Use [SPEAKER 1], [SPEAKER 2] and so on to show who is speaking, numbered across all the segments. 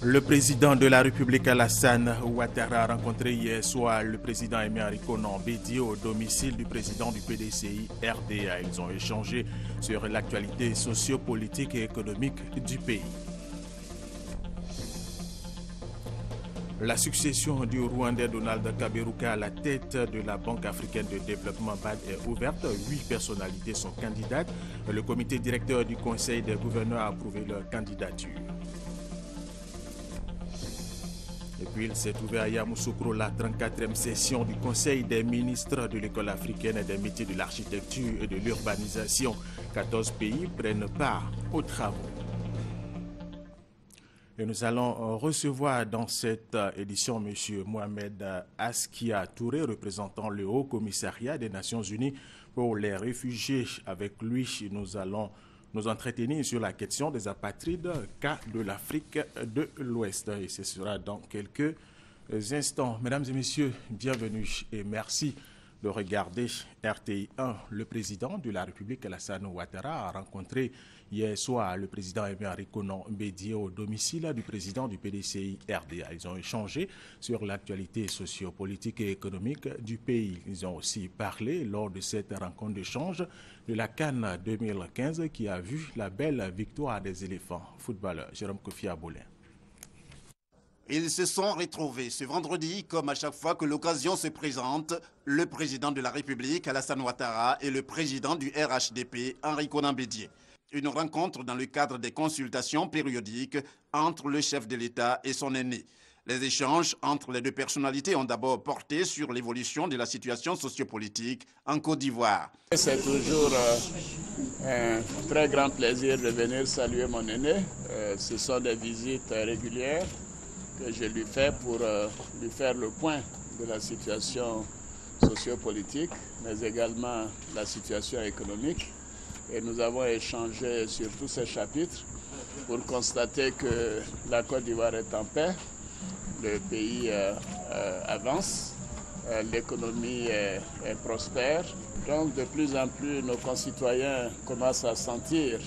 [SPEAKER 1] Le président de la République Alassane Ouattara a rencontré hier soir le président Aimé Konan Bédié au domicile du président du PDCI RDA. Ils ont échangé sur l'actualité sociopolitique et économique du pays. La succession du Rwandais Donald Kaberuka à la tête de la Banque africaine de développement BAD est ouverte. 8 personnalités sont candidates. Le comité directeur du Conseil des gouverneurs a approuvé leur candidature. Et puis il s'est ouvert à Yamoussoukro la 34e session du Conseil des ministres de l'École africaine des métiers de l'architecture et de l'urbanisation. 14 pays prennent part aux travaux. Et nous allons recevoir dans cette édition M. Mohamed Askia Touré, représentant le Haut Commissariat des Nations Unies pour les réfugiés. Avec lui, nous allons nous entretenir sur la question des apatrides, cas de l'Afrique de l'Ouest. Et ce sera dans quelques instants. Mesdames et messieurs, bienvenue et merci de regarder RTI 1. Le président de la République, Alassane Ouattara, a rencontré hier soir le président Aimé Konan Bédié au domicile du président du PDCI RDA. Ils ont échangé sur l'actualité sociopolitique et économique du pays. Ils ont aussi parlé lors de cette rencontre d'échange de la CAN 2015 qui a vu la belle victoire des éléphants footballeurs. Jérôme Kofi Aboulin.
[SPEAKER 2] Ils se sont retrouvés ce vendredi, comme à chaque fois que l'occasion se présente, le président de la République, Alassane Ouattara, et le président du RHDP, Henri Konan Bédié. Une rencontre dans le cadre des consultations périodiques entre le chef de l'État et son aîné. Les échanges entre les deux personnalités ont d'abord porté sur l'évolution de la situation sociopolitique en Côte d'Ivoire.
[SPEAKER 3] C'est toujours un très grand plaisir de venir saluer mon aîné. Ce sont des visites régulières que je lui fais pour lui faire le point de la situation sociopolitique, mais également la situation économique. Et nous avons échangé sur tous ces chapitres pour constater que la Côte d'Ivoire est en paix, le pays avance, l'économie est prospère. Donc de plus en plus, nos concitoyens commencent à sentir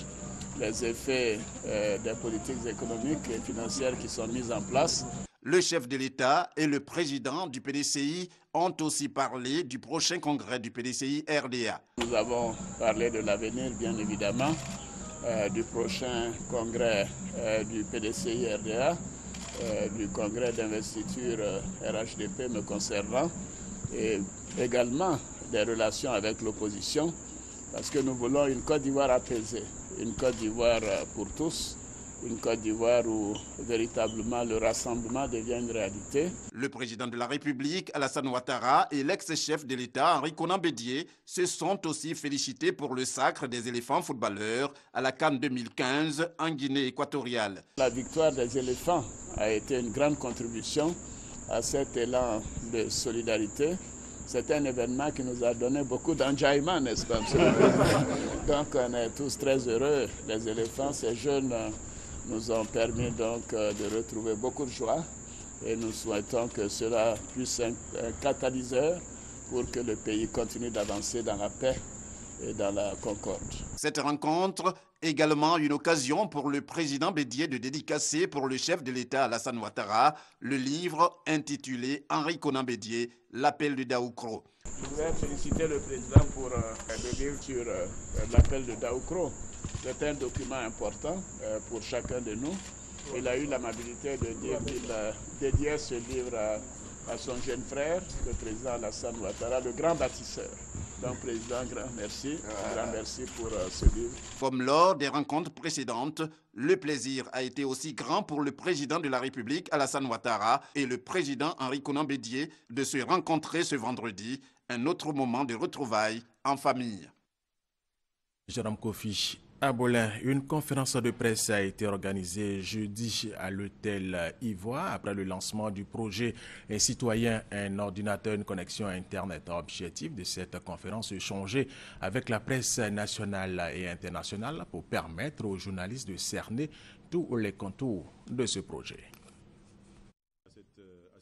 [SPEAKER 3] les effets des politiques économiques et financières qui sont mises en place.
[SPEAKER 2] Le chef de l'État et le président du PDCI ont aussi parlé du prochain congrès du PDCI RDA.
[SPEAKER 3] Nous avons parlé de l'avenir, bien évidemment, du prochain congrès du PDCI RDA, du congrès d'investiture RHDP me concernant, et également des relations avec l'opposition, parce que nous voulons une Côte d'Ivoire apaisée, une Côte d'Ivoire pour tous, une Côte d'Ivoire où véritablement le rassemblement devient une réalité.
[SPEAKER 2] Le président de la République, Alassane Ouattara, et l'ex-chef de l'État, Henri Konan Bédié, se sont aussi félicités pour le sacre des éléphants footballeurs à la CAN 2015 en Guinée équatoriale.
[SPEAKER 3] La victoire des éléphants a été une grande contribution à cet élan de solidarité. C'est un événement qui nous a donné beaucoup d'enjaillement, n'est-ce pas, monsieur le président? Donc on est tous très heureux. Les éléphants, ces jeunes, nous ont permis donc de retrouver beaucoup de joie et nous souhaitons que cela puisse être un catalyseur pour que le pays continue d'avancer dans la paix et dans la concorde.
[SPEAKER 2] Cette rencontre, également une occasion pour le président Bédié de dédicacer pour le chef de l'État Alassane Ouattara le livre intitulé Henri Konan Bédié, l'appel de Daoukro.
[SPEAKER 3] Je voudrais féliciter le président pour le livre sur l'appel de Daoukro. C'est un document important pour chacun de nous. Il a eu l'amabilité de dire qu'il dédiait ce livre à son jeune frère, le président Alassane Ouattara, le grand bâtisseur. Donc, président, grand merci pour ce livre.
[SPEAKER 2] Comme lors des rencontres précédentes, le plaisir a été aussi grand pour le président de la République, Alassane Ouattara, et le président Henri Konan Bédié de se rencontrer ce vendredi, un autre moment de retrouvailles en famille.
[SPEAKER 1] Jérôme Kofi Aboulin, une conférence de presse a été organisée jeudi à l'hôtel Ivoire après le lancement du projet Un citoyen, un ordinateur, une connexion Internet. Objectif de cette conférence, échanger avec la presse nationale et internationale pour permettre aux journalistes de cerner tous les contours de ce projet.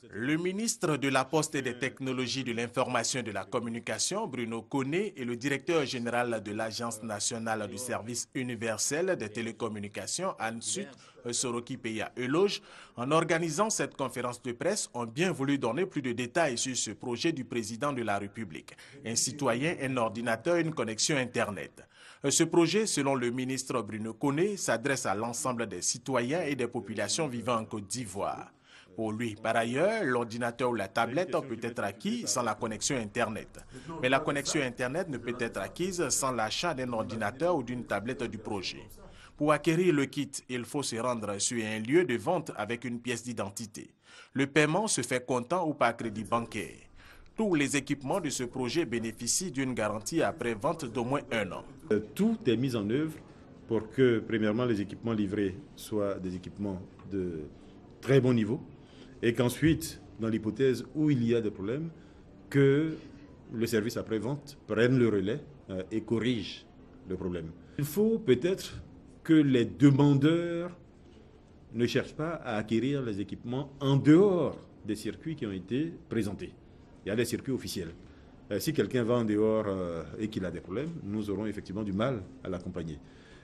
[SPEAKER 1] Le ministre de la Poste et des Technologies de l'Information et de la Communication, Bruno Koné, et le directeur général de l'Agence nationale du service universel des télécommunications, Ansut Soroki Peya Eloge, en organisant cette conférence de presse, ont bien voulu donner plus de détails sur ce projet du président de la République. Un citoyen, un ordinateur, une connexion Internet. Ce projet, selon le ministre Bruno Koné, s'adresse à l'ensemble des citoyens et des populations vivant en Côte d'Ivoire. Pour lui, par ailleurs, l'ordinateur ou la tablette peut être acquis sans la connexion Internet. Mais la connexion Internet ne peut être acquise sans l'achat d'un ordinateur ou d'une tablette du projet. Pour acquérir le kit, il faut se rendre sur un lieu de vente avec une pièce d'identité. Le paiement se fait comptant ou par crédit bancaire. Tous les équipements de ce projet bénéficient d'une garantie après vente d'au moins 1 an.
[SPEAKER 4] Tout est mis en œuvre pour que, premièrement, les équipements livrés soient des équipements de très bon niveau, et qu'ensuite, dans l'hypothèse où il y a des problèmes, que le service après-vente prenne le relais et corrige le problème. Il faut peut-être que les demandeurs ne cherchent pas à acquérir les équipements en dehors des circuits qui ont été présentés. Il y a des circuits officiels. Si quelqu'un va en dehors et qu'il a des problèmes, nous aurons effectivement du mal à l'accompagner.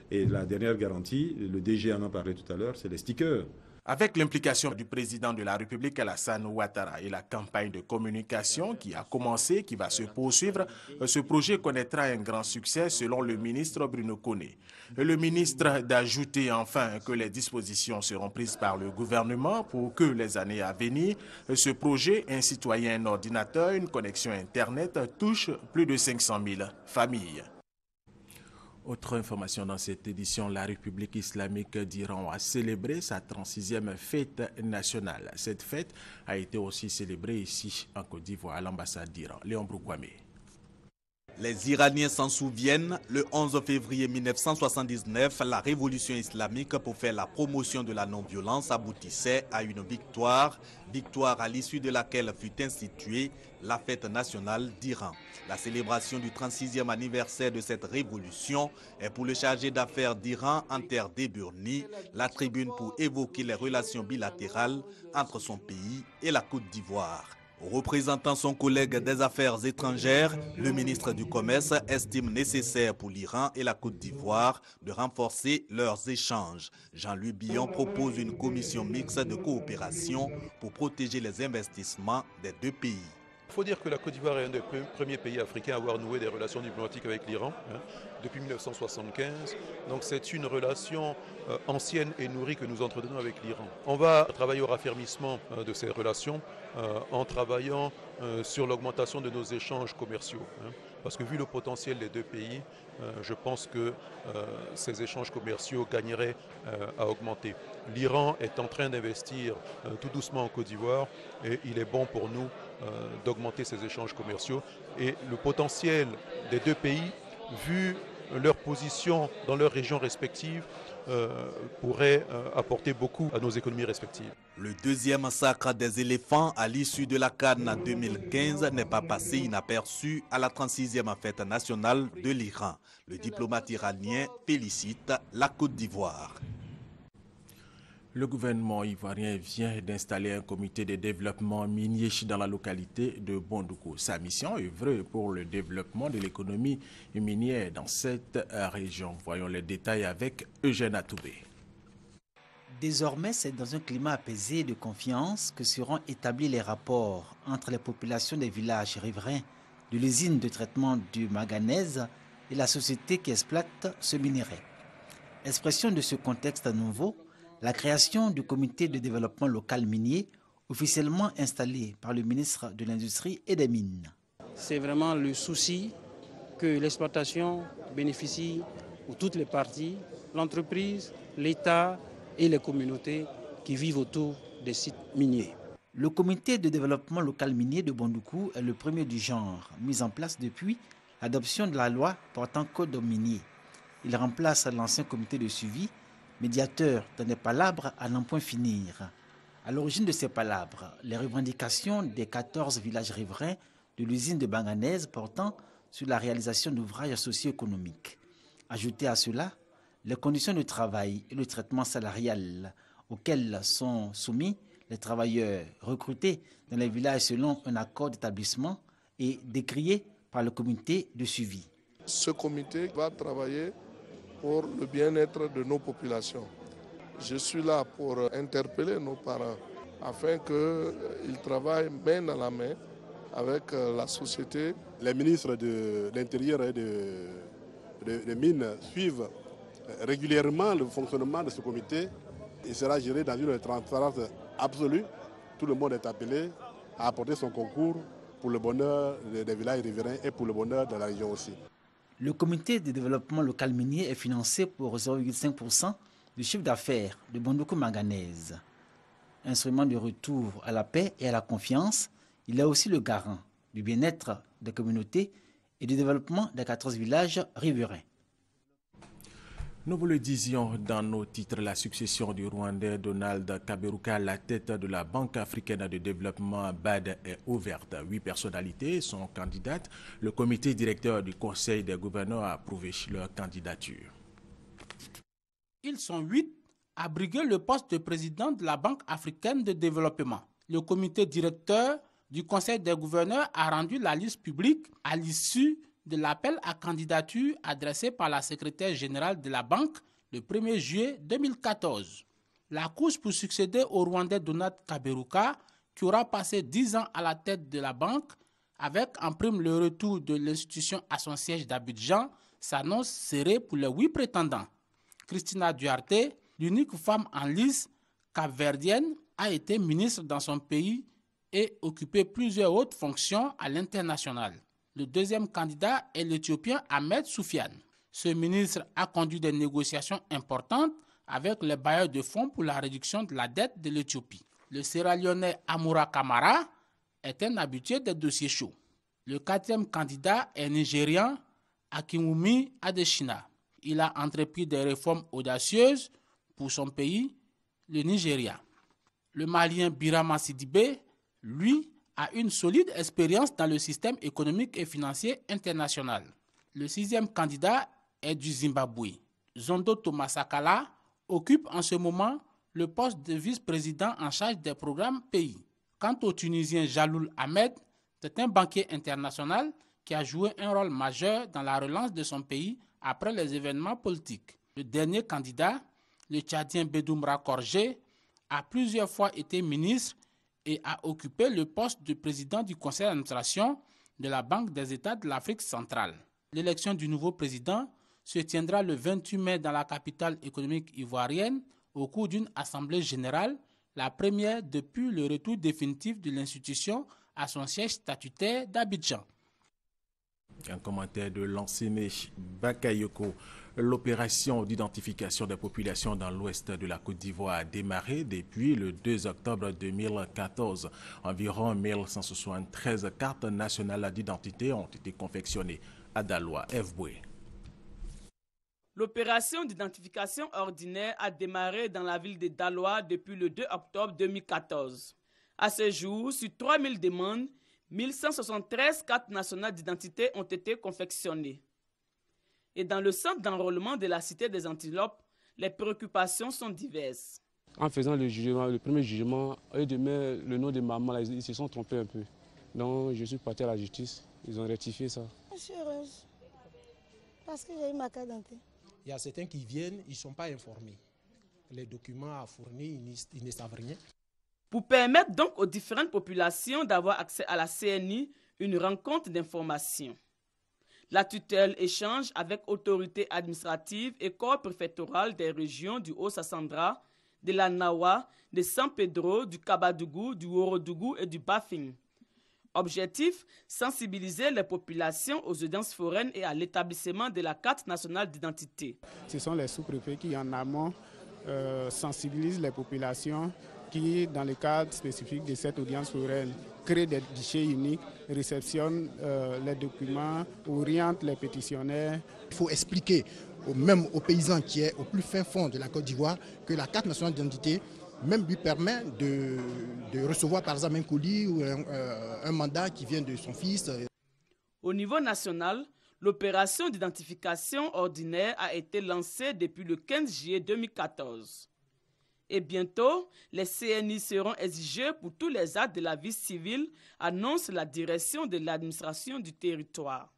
[SPEAKER 4] Et la dernière garantie, le DG en a parlé tout à l'heure, c'est les stickers.
[SPEAKER 1] Avec l'implication du président de la République, Alassane Ouattara, et la campagne de communication qui a commencé, qui va se poursuivre, ce projet connaîtra un grand succès selon le ministre Bruno Koné. Le ministre d'ajouter enfin que les dispositions seront prises par le gouvernement pour que les années à venir, ce projet, un citoyen, un ordinateur, une connexion Internet, touche plus de 500 000 familles. Autre information dans cette édition, la République islamique d'Iran a célébré sa 36e fête nationale. Cette fête a été aussi célébrée ici en Côte d'Ivoire à l'ambassade d'Iran. Léon Broukwame.
[SPEAKER 5] Les Iraniens s'en souviennent, le 11 février 1979, la révolution islamique pour faire la promotion de la non-violence aboutissait à une victoire à l'issue de laquelle fut instituée la fête nationale d'Iran. La célébration du 36e anniversaire de cette révolution est pour le chargé d'affaires d'Iran, Anter Deburni, la tribune pour évoquer les relations bilatérales entre son pays et la Côte d'Ivoire. Représentant son collègue des Affaires étrangères, le ministre du Commerce estime nécessaire pour l'Iran et la Côte d'Ivoire de renforcer leurs échanges. Jean-Louis Billon propose une commission mixte de coopération pour protéger les investissements des deux pays.
[SPEAKER 6] Il faut dire que la Côte d'Ivoire est un des premiers pays africains à avoir noué des relations diplomatiques avec l'Iran depuis 1975. Donc c'est une relation ancienne et nourrie que nous entretenons avec l'Iran. On va travailler au raffermissement de ces relations en travaillant sur l'augmentation de nos échanges commerciaux. Parce que vu le potentiel des deux pays, je pense que ces échanges commerciaux gagneraient à augmenter. L'Iran est en train d'investir tout doucement en Côte d'Ivoire et il est bon pour nous d'augmenter ces échanges commerciaux. Et le potentiel des deux pays, vu leur position dans leurs régions respectives, pourrait apporter beaucoup à nos économies respectives.
[SPEAKER 5] Le deuxième massacre des éléphants à l'issue de la Cannes 2015 n'est pas passé inaperçu à la 36e fête nationale de l'Iran. Le diplomate iranien félicite la Côte d'Ivoire.
[SPEAKER 1] Le gouvernement ivoirien vient d'installer un comité de développement minier dans la localité de Bondoukou. Sa mission est œuvrer pour le développement de l'économie minière dans cette région. Voyons les détails avec Eugène Atoubé.
[SPEAKER 7] Désormais, c'est dans un climat apaisé et de confiance que seront établis les rapports entre les populations des villages riverains de l'usine de traitement du manganèse et la société qui exploite ce minerai. Expression de ce contexte nouveau, la création du comité de développement local minier, officiellement installé par le ministre de l'Industrie et des Mines.
[SPEAKER 8] C'est vraiment le souci que l'exploitation bénéficie pour toutes les parties, l'entreprise, l'État et les communautés qui vivent autour des sites miniers.
[SPEAKER 7] Le comité de développement local minier de Bondoukou est le premier du genre, mis en place depuis l'adoption de la loi portant code minier. Il remplace l'ancien comité de suivi, médiateur dans des palabres à n'en point finir. À l'origine de ces palabres, les revendications des 14 villages riverains de l'usine de manganèse portant sur la réalisation d'ouvrages socio-économiques. Ajoutez à cela les conditions de travail et le traitement salarial auxquels sont soumis Les travailleurs recrutés dans les villages selon un accord d'établissement et décrié par le comité de suivi.
[SPEAKER 9] Ce comité va travailler pour le bien-être de nos populations. Je suis là pour interpeller nos parents afin qu'ils travaillent main dans la main avec la société.
[SPEAKER 10] Les ministres de l'Intérieur et des Mines suivent régulièrement le fonctionnement de ce comité. Il sera géré dans une transparence absolue. Tout le monde est appelé à apporter son concours pour le bonheur des villages riverains et pour le bonheur de la région aussi.
[SPEAKER 7] Le comité de développement local minier est financé pour 0,5% du chiffre d'affaires de Bondoukou Manganèse. Instrument de retour à la paix et à la confiance, il est aussi le garant du bien-être des communautés et du développement des 14 villages riverains.
[SPEAKER 1] Nous vous le disions dans nos titres, la succession du Rwandais Donald Kaberuka à la tête de la Banque africaine de développement BAD est ouverte. 8 personnalités sont candidates. Le comité directeur du Conseil des gouverneurs a approuvé leur candidature.
[SPEAKER 11] Ils sont 8 à briguer le poste de président de la Banque africaine de développement. Le comité directeur du Conseil des gouverneurs a rendu la liste publique à l'issue de l'appel à candidature adressé par la secrétaire générale de la banque le 1er juillet 2014. La course pour succéder au Rwandais Donald Kaberuka, qui aura passé 10 ans à la tête de la banque, avec en prime le retour de l'institution à son siège d'Abidjan, s'annonce serrée pour les 8 prétendants. Christina Duarte, l'unique femme en lice capverdienne, a été ministre dans son pays et occupé plusieurs autres fonctions à l'international. Le deuxième candidat est l'Éthiopien Ahmed Soufiane. Ce ministre a conduit des négociations importantes avec les bailleurs de fonds pour la réduction de la dette de l'Éthiopie. Le Sierra-Léonais Amoura Kamara est un habitué des dossiers chauds. Le quatrième candidat est nigérian Akinwumi Adesina. Il a entrepris des réformes audacieuses pour son pays, le Nigeria. Le Malien Birama Sidibé, lui, a une solide expérience dans le système économique et financier international. Le sixième candidat est du Zimbabwe. Zondo Thomas Sakala occupe en ce moment le poste de vice-président en charge des programmes pays. Quant au Tunisien Jaloul Ahmed, c'est un banquier international qui a joué un rôle majeur dans la relance de son pays après les événements politiques. Le dernier candidat, le Tchadien Bedoumra Korgé, a plusieurs fois été ministre et a occupé le poste de président du conseil d'administration de la Banque des États de l'Afrique centrale. L'élection du nouveau président se tiendra le 28 mai dans la capitale économique ivoirienne au cours d'une assemblée générale, la première depuis le retour définitif de l'institution à son siège statutaire d'Abidjan.
[SPEAKER 1] Un commentaire de l'enseignant Bakayoko. L'opération d'identification des populations dans l'ouest de la Côte d'Ivoire a démarré depuis le 2 octobre 2014. Environ 1173 cartes nationales d'identité ont été confectionnées à Daloa, F-Boué.
[SPEAKER 12] L'opération d'identification ordinaire a démarré dans la ville de Daloa depuis le 2 octobre 2014. À ce jour, sur 3000 demandes, 1173 cartes nationales d'identité ont été confectionnées. Et dans le centre d'enrôlement de la cité des Antilopes, les préoccupations sont diverses.
[SPEAKER 8] En faisant le jugement, le premier jugement, eux de mettre le nom de maman, ils se sont trompés un peu. Donc je suis parti à la justice, ils ont rectifié ça.
[SPEAKER 13] Je suis heureuse parce que j'ai eu ma carte d'identité.
[SPEAKER 14] Il y a certains qui viennent, ils ne sont pas informés. Les documents à fournir, ils ne savent rien.
[SPEAKER 12] Pour permettre donc aux différentes populations d'avoir accès à la CNI, une rencontre d'information. La tutelle échange avec autorités administratives et corps préfectorales des régions du Haut-Sassandra, de la Nawa, de San Pedro, du Kabadougou, du Ourodougou et du Bafing. Objectif, sensibiliser les populations aux audiences foraines et à l'établissement de la carte nationale d'identité.
[SPEAKER 15] Ce sont les sous-préfets qui en amont sensibilisent les populations qui, dans le cadre spécifique de cette audience foraine, créent des guichets uniques, réceptionnent les documents, orientent les pétitionnaires.
[SPEAKER 16] Il faut expliquer même aux paysans qui est au plus fin fond de la Côte d'Ivoire que la carte nationale d'identité même lui permet de recevoir par exemple un colis ou un mandat qui vient de son fils.
[SPEAKER 12] Au niveau national, l'opération d'identification ordinaire a été lancée depuis le 15 juillet 2014. Et bientôt, les CNI seront exigés pour tous les actes de la vie civile, annonce la direction de l'administration du territoire.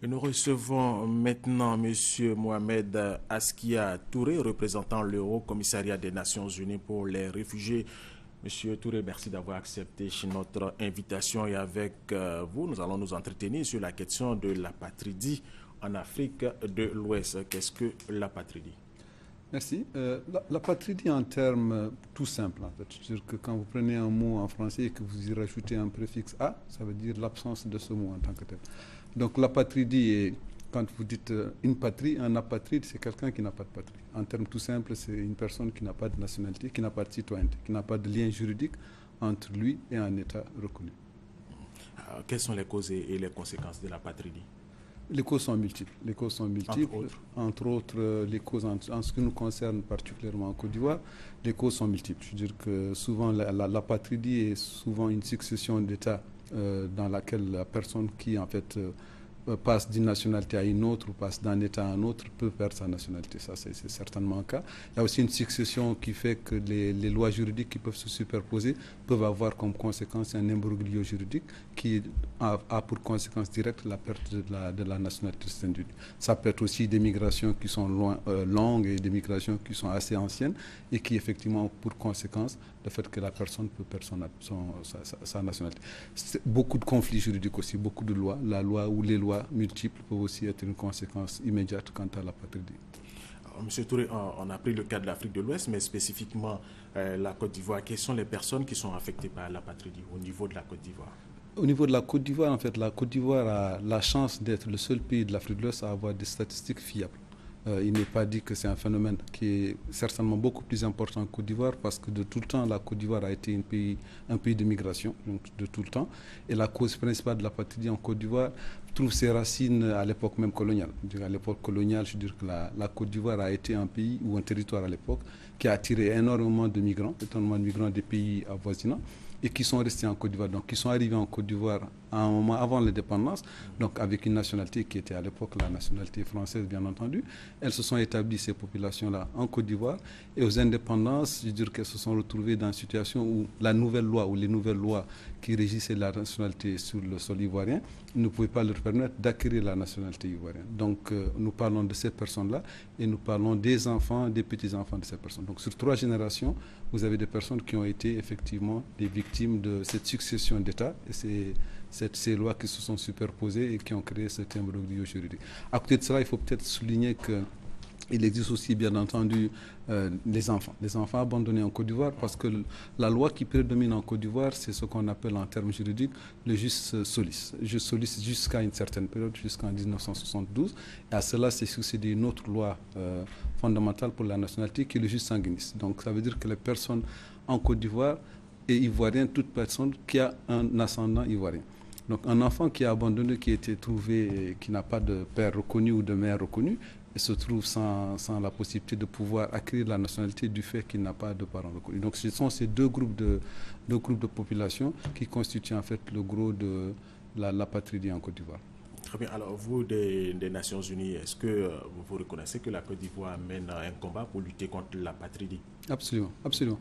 [SPEAKER 1] Et nous recevons maintenant M. Mohamed Askia Touré, représentant le Haut Commissariat des Nations Unies pour les réfugiés. Monsieur Touré, merci d'avoir accepté notre invitation et avec vous, nous allons nous entretenir sur la question de l'apatridie en Afrique de l'Ouest. Qu'est-ce que l'apatridie?
[SPEAKER 17] Merci. L'apatridie en termes tout simples, en fait. C'est-à-dire que quand vous prenez un mot en français et que vous y rajoutez un préfixe « a », ça veut dire l'absence de ce mot en tant que tel. Donc l'apatridie est, quand vous dites une patrie, un apatride, c'est quelqu'un qui n'a pas de patrie. En termes tout simples, c'est une personne qui n'a pas de nationalité, qui n'a pas de citoyenneté, qui n'a pas de lien juridique entre lui et un État reconnu.
[SPEAKER 1] Alors, quelles sont les causes et les conséquences de l'apatridie?
[SPEAKER 17] Les causes sont multiples. Les causes sont multiples. Entre autres, les causes en ce qui nous concerne particulièrement en Côte d'Ivoire, les causes sont multiples. Je veux dire que souvent l'apatridie est souvent une succession d'États dans laquelle la personne qui en fait passe d'une nationalité à une autre ou passe d'un État à un autre peut perdre sa nationalité. Ça, c'est certainement un cas. Il y a aussi une succession qui fait que les lois juridiques qui peuvent se superposer peuvent avoir comme conséquence un imbroglio juridique qui a pour conséquence directe la perte de la nationalité de cet individu. Ça peut être aussi des migrations qui sont longues et des migrations qui sont assez anciennes et qui effectivement ont pour conséquence le fait que la personne peut perdre sa nationalité. Beaucoup de conflits juridiques aussi, beaucoup de lois. La loi ou les lois multiples peuvent aussi être une conséquence immédiate quant à l'apatridie.
[SPEAKER 1] Monsieur Touré, on a pris le cas de l'Afrique de l'Ouest, mais spécifiquement la Côte d'Ivoire. Quelles sont les personnes qui sont affectées par l'apatridie au niveau de la Côte d'Ivoire?
[SPEAKER 17] Au niveau de la Côte d'Ivoire, en fait, la Côte d'Ivoire a la chance d'être le seul pays de l'Afrique de l'Ouest à avoir des statistiques fiables. Il n'est pas dit que c'est un phénomène qui est certainement beaucoup plus important en Côte d'Ivoire parce que de tout le temps, la Côte d'Ivoire a été un pays de migration, donc de tout le temps. Et la cause principale de l'apatridie en Côte d'Ivoire trouve ses racines à l'époque même coloniale. À l'époque coloniale, je veux dire que la Côte d'Ivoire a été un pays ou un territoire à l'époque qui a attiré énormément de migrants des pays avoisinants et qui sont restés en Côte d'Ivoire, donc qui sont arrivés en Côte d'Ivoire à un moment avant l'indépendance, donc avec une nationalité qui était à l'époque la nationalité française, bien entendu. Elles se sont établies, ces populations-là, en Côte d'Ivoire, et aux indépendances, je veux dire qu'elles se sont retrouvées dans une situation où la nouvelle loi ou les nouvelles lois qui régissaient la nationalité sur le sol ivoirien ne pouvaient pas leur permettre d'acquérir la nationalité ivoirienne. Donc nous parlons de ces personnes-là et nous parlons des enfants, des petits-enfants de ces personnes. Donc sur 3 générations, vous avez des personnes qui ont été effectivement des victimes de cette succession d'États et ces lois qui se sont superposées et qui ont créé cet imbroglio juridique. À côté de cela, il faut peut-être souligner qu'il existe aussi, bien entendu, les enfants abandonnés en Côte d'Ivoire parce que la loi qui prédomine en Côte d'Ivoire, c'est ce qu'on appelle en termes juridiques le jus solis. Jus solis jusqu'à une certaine période, jusqu'en 1972. Et à cela, c'est succédé une autre loi fondamentale pour la nationalité qui est le jus sanguinis. Donc ça veut dire que les personnes en Côte d'Ivoire et ivoirienne, toute personne qui a un ascendant ivoirien. Donc un enfant qui est abandonné, qui a été trouvé, qui n'a pas de père reconnu ou de mère reconnue, et se trouve sans la possibilité de pouvoir acquérir la nationalité du fait qu'il n'a pas de parents reconnus. Donc ce sont ces deux groupes de population qui constituent en fait le gros de l'apatridie en Côte d'Ivoire.
[SPEAKER 1] Très bien. Alors, vous, des Nations Unies, est-ce que vous reconnaissez que la Côte d'Ivoire mène un combat pour lutter contre l'apatridie?
[SPEAKER 17] Absolument, absolument.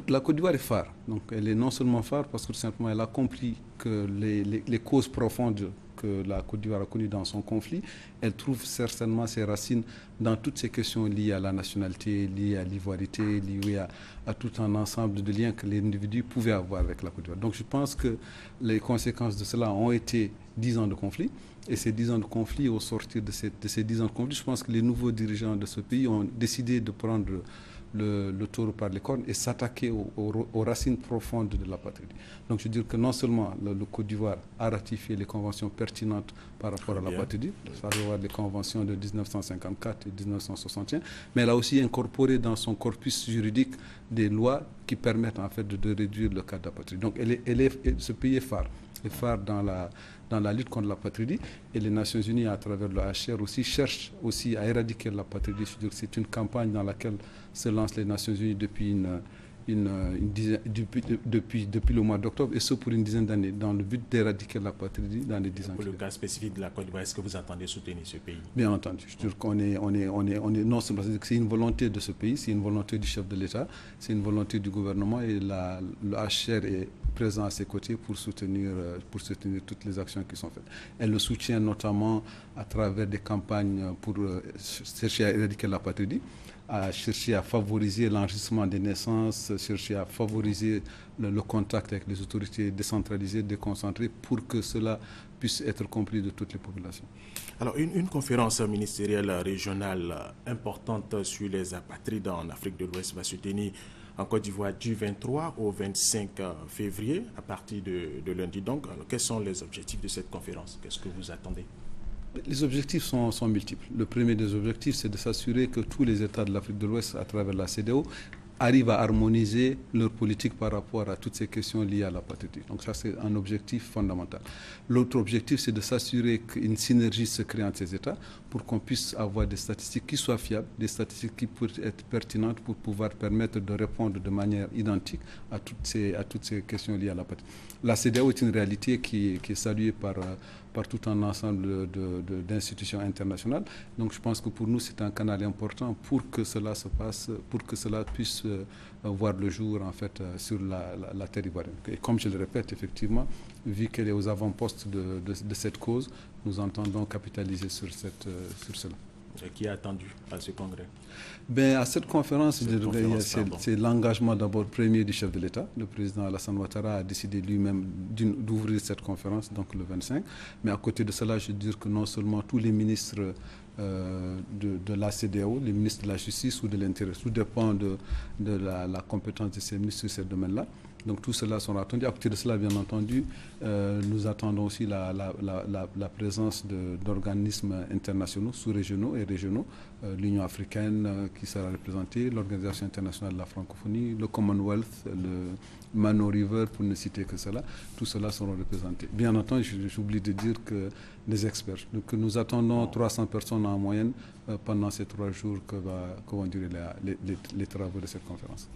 [SPEAKER 17] La Côte d'Ivoire est phare. Donc, elle est non seulement phare parce que tout simplement, elle a compris que les causes profondes que la Côte d'Ivoire a connues dans son conflit, elle trouve certainement ses racines dans toutes ces questions liées à la nationalité, liées à l'ivoirité, liées à tout un ensemble de liens que l'individu pouvait avoir avec la Côte d'Ivoire. Donc, je pense que les conséquences de cela ont été 10 ans de conflit. Et ces 10 ans de conflit, au sortir de ces 10 ans de conflit, je pense que les nouveaux dirigeants de ce pays ont décidé de prendre le taureau par les cornes et s'attaquer aux racines profondes de l'apatridie. Donc je veux dire que non seulement le Côte d'Ivoire a ratifié les conventions pertinentes par rapport à l'apatridie, à savoir les conventions de 1954 et 1961, mais elle a aussi incorporé dans son corpus juridique des lois qui permettent en fait de réduire le cas d'apatridie. Donc ce pays est phare dans la lutte contre l'apatridie, et les Nations Unies à travers le HCR aussi cherchent aussi à éradiquer l'apatridie. C'est une campagne dans laquelle se lancent les Nations Unies depuis depuis le mois d'octobre, et ce pour une dizaine d'années, dans le but d'éradiquer l'apatridie dans les 10 ans.
[SPEAKER 1] Pour le cas spécifique de la Côte d'Ivoire, est-ce que vous entendez soutenir ce pays?
[SPEAKER 17] Bien entendu. Je veux dire qu'on est, non seulement, c'est une volonté de ce pays, c'est une volonté du chef de l'État, c'est une volonté du gouvernement, et le HCR est présent à ses côtés pour soutenir toutes les actions qui sont faites. Elle le soutient notamment à travers des campagnes pour chercher à éradiquer l'apatridie, à chercher à favoriser l'enregistrement des naissances, chercher à favoriser le contact avec les autorités décentralisées, déconcentrées, pour que cela puisse être compris de toutes les populations.
[SPEAKER 1] Alors, une conférence ministérielle régionale importante sur les apatrides en Afrique de l'Ouest va se tenir en Côte d'Ivoire du 23 au 25 février, à partir de lundi. Donc, alors, quels sont les objectifs de cette conférence? Qu'est-ce que vous attendez?
[SPEAKER 17] Les objectifs sont multiples. Le premier des objectifs, c'est de s'assurer que tous les États de l'Afrique de l'Ouest, à travers la CEDEAO, arrivent à harmoniser leur politique par rapport à toutes ces questions liées à l'apatridie. Donc ça, c'est un objectif fondamental. L'autre objectif, c'est de s'assurer qu'une synergie se crée entre ces États pour qu'on puisse avoir des statistiques qui soient fiables, des statistiques qui peuvent être pertinentes pour pouvoir permettre de répondre de manière identique à toutes ces questions liées à l'apatridie. La CEDEAO est une réalité qui est saluée par tout un ensemble d'institutions internationales. Donc je pense que pour nous, c'est un canal important pour que cela se passe, pour que cela puisse voir le jour en fait sur la terre ivoirienne. Et comme je le répète, effectivement, vu qu'elle est aux avant-postes de cette cause, nous entendons capitaliser sur cela.
[SPEAKER 1] Et qui est attendu à ce congrès?
[SPEAKER 17] À cette conférence, c'est l'engagement d'abord premier du chef de l'État. Le président Alassane Ouattara a décidé lui-même d'ouvrir cette conférence, donc le 25. Mais à côté de cela, je veux dire que non seulement tous les ministres de la CEDEAO, les ministres de la Justice ou de l'Intérieur, tout dépend de la compétence de ces ministres sur ce domaine-là. Donc tout cela sera attendu. À côté de cela, bien entendu, nous attendons aussi la présence d'organismes internationaux, sous-régionaux et régionaux, l'Union africaine qui sera représentée, l'Organisation internationale de la francophonie, le Commonwealth, le Mano River, pour ne citer que cela. Tout cela sera représenté. Bien entendu, j'oublie de dire que les experts, que nous attendons 300 personnes en moyenne pendant ces 3 jours que vont durer les travaux de cette conférence.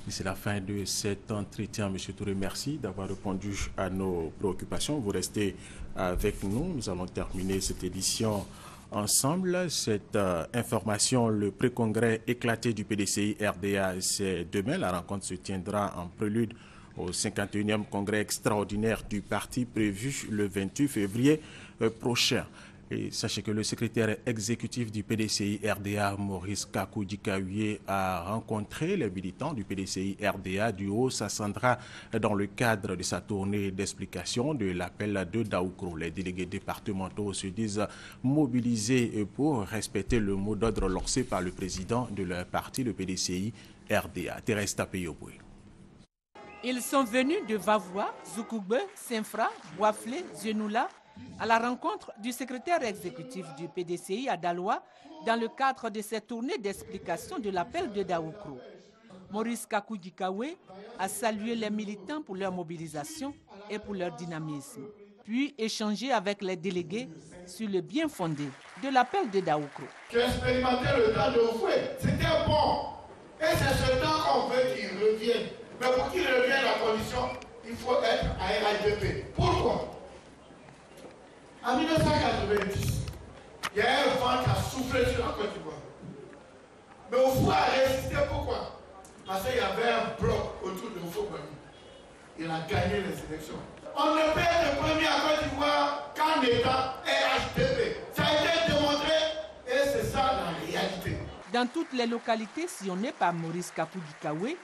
[SPEAKER 1] C'est la fin de cet entretien. Monsieur Touré, merci d'avoir répondu à nos préoccupations. Vous restez avec nous. Nous allons terminer cette édition ensemble. Cette information, le pré-congrès éclaté du PDCI RDA, c'est demain. La rencontre se tiendra en prélude au 51e congrès extraordinaire du parti prévu le 28 février prochain. Et sachez que le secrétaire exécutif du PDCI RDA, Maurice Kakou Dikaoué, a rencontré les militants du PDCI RDA du Haut-Sassandra dans le cadre de sa tournée d'explication de l'appel de Daoukro. Les délégués départementaux se disent mobilisés pour respecter le mot d'ordre lancé par le président de leur parti, le PDCI RDA, Thérèse Tapeyoboué.
[SPEAKER 18] Ils sont venus de Vavoua, Zoukoube, Saint-Fra, Boiflé, Zenoula, à la rencontre du secrétaire exécutif du PDCI à Daloa dans le cadre de cette tournée d'explication de l'appel de Daoukro. Maurice Kakou Dikaoué a salué les militants pour leur mobilisation et pour leur dynamisme, puis échangé avec les délégués sur le bien fondé de l'appel de Daoukro.
[SPEAKER 19] J'ai expérimenté le temps de Foué, c'était bon. Et c'est ce temps qu'on veut qu'il revienne. Mais pour qu'il revienne, la condition, il faut être à RHDP. Pourquoi? En 1990, il y a un vent qui a soufflé sur la Côte d'Ivoire. Mais Oufou a résisté, pourquoi? Parce qu'il y avait un bloc autour de Oufou. Il a gagné les élections. On ne peut être premier à Côte d'Ivoire qu'en étant RHDP. Ça a été démontré et c'est ça la réalité.
[SPEAKER 18] Dans toutes les localités sillonnées par Maurice Kakou Dikaoué,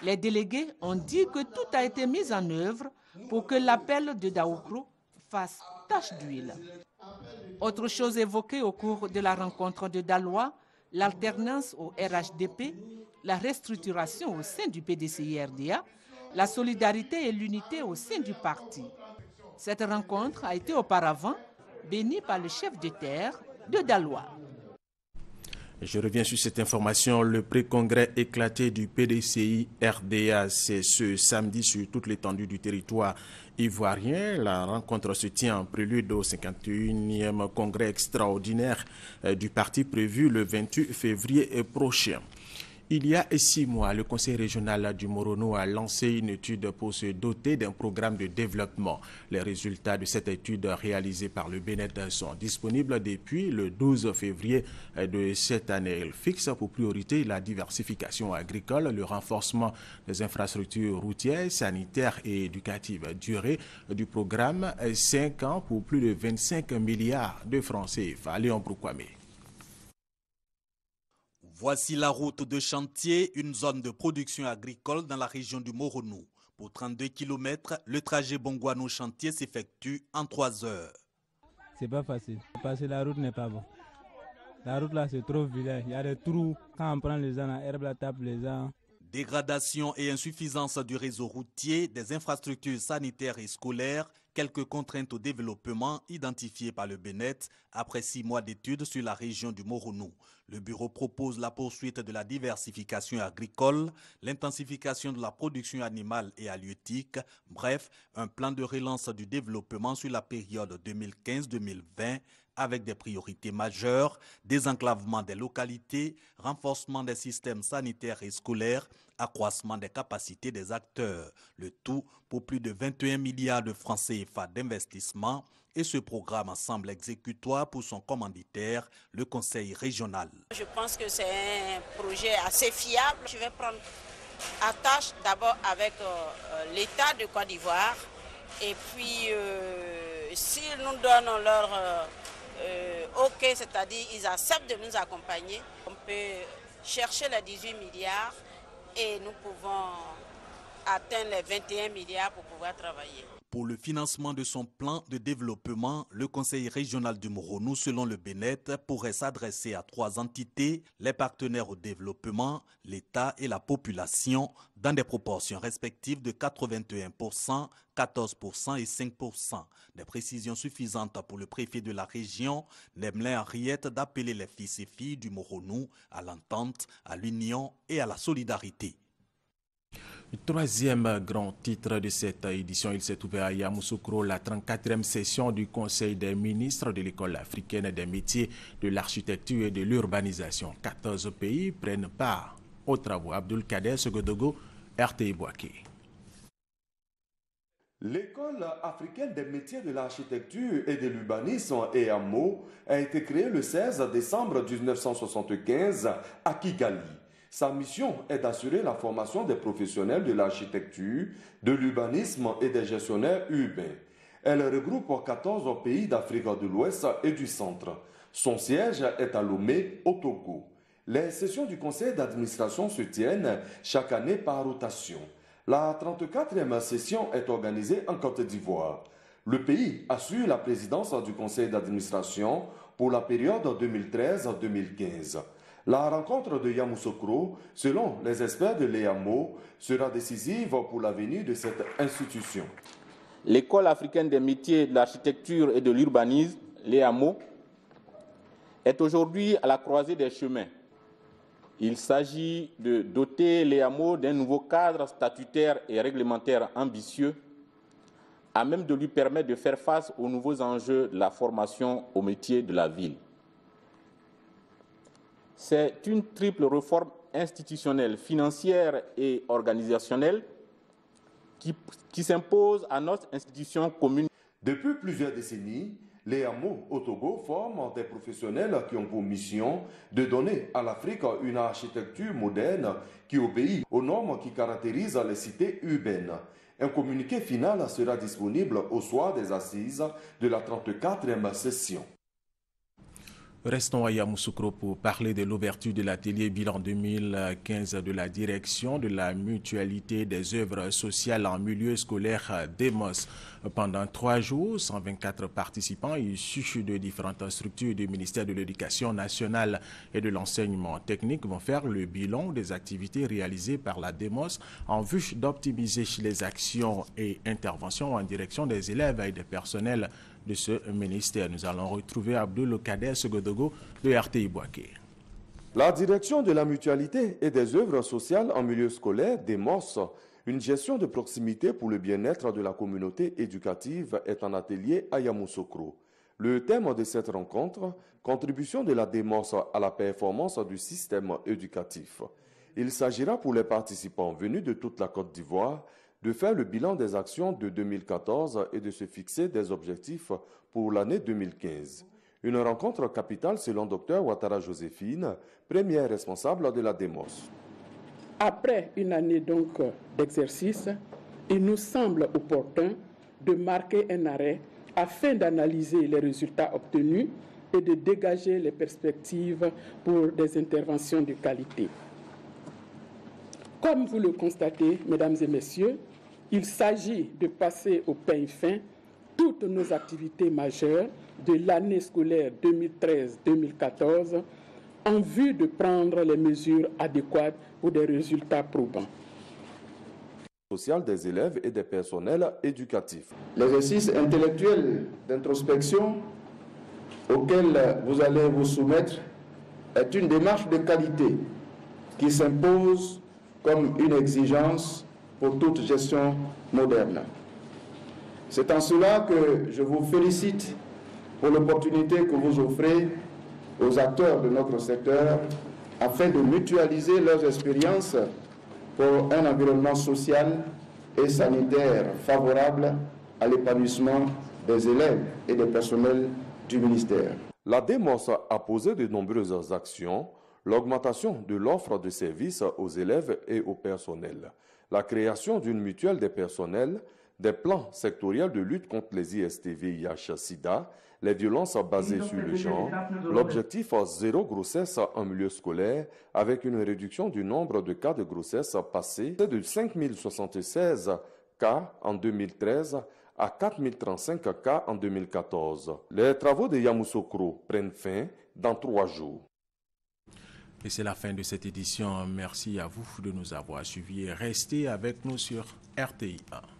[SPEAKER 18] les délégués ont dit que tout a été mis en œuvre pour que l'appel de Daoukro fasse tache d'huile. Autre chose évoquée au cours de la rencontre de Daloa, l'alternance au RHDP, la restructuration au sein du PDCI-RDA, la solidarité et l'unité au sein du parti. Cette rencontre a été auparavant bénie par le chef de terre de Daloa.
[SPEAKER 1] Je reviens sur cette information. Le pré-congrès éclaté du PDCI RDA, c'est ce samedi sur toute l'étendue du territoire ivoirien. La rencontre se tient en prélude au 51e congrès extraordinaire du parti prévu le 28 février prochain. Il y a 6 mois, le Conseil régional du Morono a lancé une étude pour se doter d'un programme de développement. Les résultats de cette étude réalisée par le BNET sont disponibles depuis le 12 février de cette année. Il fixe pour priorité la diversification agricole, le renforcement des infrastructures routières, sanitaires et éducatives. Durée du programme, 5 ans pour plus de 25 milliards de francs CFA. Léon Broukwame.
[SPEAKER 5] Voici la route de chantier, une zone de production agricole dans la région du Morono. Pour 32 km, le trajet Bongouano-Chantier s'effectue en 3 heures.
[SPEAKER 20] C'est pas facile, parce que la route n'est pas bonne. La route là, c'est trop vilain. Il y a des trous, quand on prend les gens, la herbe la tape les gens.
[SPEAKER 5] Dégradation et insuffisance du réseau routier, des infrastructures sanitaires et scolaires, quelques contraintes au développement identifiées par le BNET après 6 mois d'études sur la région du Morono. Le bureau propose la poursuite de la diversification agricole, l'intensification de la production animale et halieutique, bref, un plan de relance du développement sur la période 2015-2020 avec des priorités majeures, désenclavement des localités, renforcement des systèmes sanitaires et scolaires, accroissement des capacités des acteurs. Le tout pour plus de 21 milliards de francs CFA d'investissement et ce programme semble exécutoire pour son commanditaire, le Conseil régional.
[SPEAKER 21] Je pense que c'est un projet assez fiable. Je vais prendre attache d'abord avec l'État de Côte d'Ivoire et puis s'ils nous donnent leur OK, c'est-à-dire ils acceptent de nous accompagner, on peut chercher les 18 milliards et nous pouvons atteindre les 21 milliards pour pouvoir travailler.
[SPEAKER 5] Pour le financement de son plan de développement, le Conseil régional du Morono, selon le BNET, pourrait s'adresser à 3 entités, les partenaires au développement, l'État et la population, dans des proportions respectives de 81%, 14% et 5%. Des précisions suffisantes pour le préfet de la région, Nemelin Henriette, d'appeler les fils et filles du Morono à l'entente, à l'union et à la solidarité.
[SPEAKER 1] Le 3e grand titre de cette édition, il s'est ouvert à Yamoussoukro, la 34e session du Conseil des ministres de l'École africaine des métiers de l'architecture et de l'urbanisation. 14 pays prennent part aux travaux. Abdul-Kader Segodogo, RTI Boaké.
[SPEAKER 22] L'École africaine des métiers de l'architecture et de l'urbanisme, EAMO, a été créée le 16 décembre 1975 à Kigali. Sa mission est d'assurer la formation des professionnels de l'architecture, de l'urbanisme et des gestionnaires urbains. Elle regroupe 14 pays d'Afrique de l'Ouest et du Centre. Son siège est à Lomé, au Togo. Les sessions du conseil d'administration se tiennent chaque année par rotation. La 34e session est organisée en Côte d'Ivoire. Le pays assure la présidence du conseil d'administration pour la période 2013-2015. La rencontre de Yamoussoukro, selon les experts de l'EAMO, sera décisive pour l'avenir de cette institution.
[SPEAKER 23] L'École africaine des métiers de l'architecture et de l'urbanisme, l'EAMO, est aujourd'hui à la croisée des chemins. Il s'agit de doter l'EAMO d'un nouveau cadre statutaire et réglementaire ambitieux, à même de lui permettre de faire face aux nouveaux enjeux de la formation aux métiers de la ville. C'est une triple réforme institutionnelle, financière et organisationnelle qui s'impose à notre institution commune.
[SPEAKER 22] Depuis plusieurs décennies, les hameaux au Togo forment des professionnels qui ont pour mission de donner à l'Afrique une architecture moderne qui obéit aux normes qui caractérisent les cités urbaines. Un communiqué final sera disponible au soir des assises de la 34e session.
[SPEAKER 1] Restons à Yamoussoukro pour parler de l'ouverture de l'atelier bilan 2015 de la direction de la mutualité des œuvres sociales en milieu scolaire DEMOS. Pendant 3 jours, 124 participants issus de différentes structures du ministère de l'Éducation nationale et de l'enseignement technique vont faire le bilan des activités réalisées par la DEMOS en vue d'optimiser les actions et interventions en direction des élèves et des personnels de ce ministère. Nous allons retrouver Abdul-Kader Segodogo de RTI Boaké.
[SPEAKER 22] La direction de la mutualité et des œuvres sociales en milieu scolaire, DEMOS, une gestion de proximité pour le bien-être de la communauté éducative, est en atelier à Yamoussoukro. Le thème de cette rencontre, contribution de la DEMOS à la performance du système éducatif. Il s'agira pour les participants venus de toute la Côte d'Ivoire de faire le bilan des actions de 2014 et de se fixer des objectifs pour l'année 2015. Une rencontre capitale selon Dr Ouattara Joséphine, première responsable de la DEMOS.
[SPEAKER 2] Après une année donc d'exercice, il nous semble opportun de marquer un arrêt afin d'analyser les résultats obtenus et de dégager les perspectives pour des interventions de qualité. Comme vous le constatez, mesdames et messieurs, il s'agit de passer au peigne fin toutes nos activités majeures de l'année scolaire 2013-2014 en vue de prendre les mesures adéquates pour des résultats probants.
[SPEAKER 22] Social des élèves et des personnels éducatifs.
[SPEAKER 3] L'exercice intellectuel d'introspection auquel vous allez vous soumettre est une démarche de qualité qui s'impose comme une exigence pour toute gestion moderne. C'est en cela que je vous félicite pour l'opportunité que vous offrez aux acteurs de notre secteur afin de mutualiser leurs expériences pour un environnement social et sanitaire favorable à l'épanouissement des élèves et des personnels du ministère.
[SPEAKER 22] La DEMOS a posé de nombreuses actions, l'augmentation de l'offre de services aux élèves et au personnel, la création d'une mutuelle des personnels, des plans sectoriels de lutte contre les IST, VIH, SIDA, les violences basées sur le genre, l'objectif zéro grossesse en milieu scolaire avec une réduction du nombre de cas de grossesse passé de 5076 cas en 2013 à 4035 cas en 2014. Les travaux de Yamoussoukro prennent fin dans 3 jours.
[SPEAKER 1] Et c'est la fin de cette édition. Merci à vous de nous avoir suivis et restez avec nous sur RTI 1.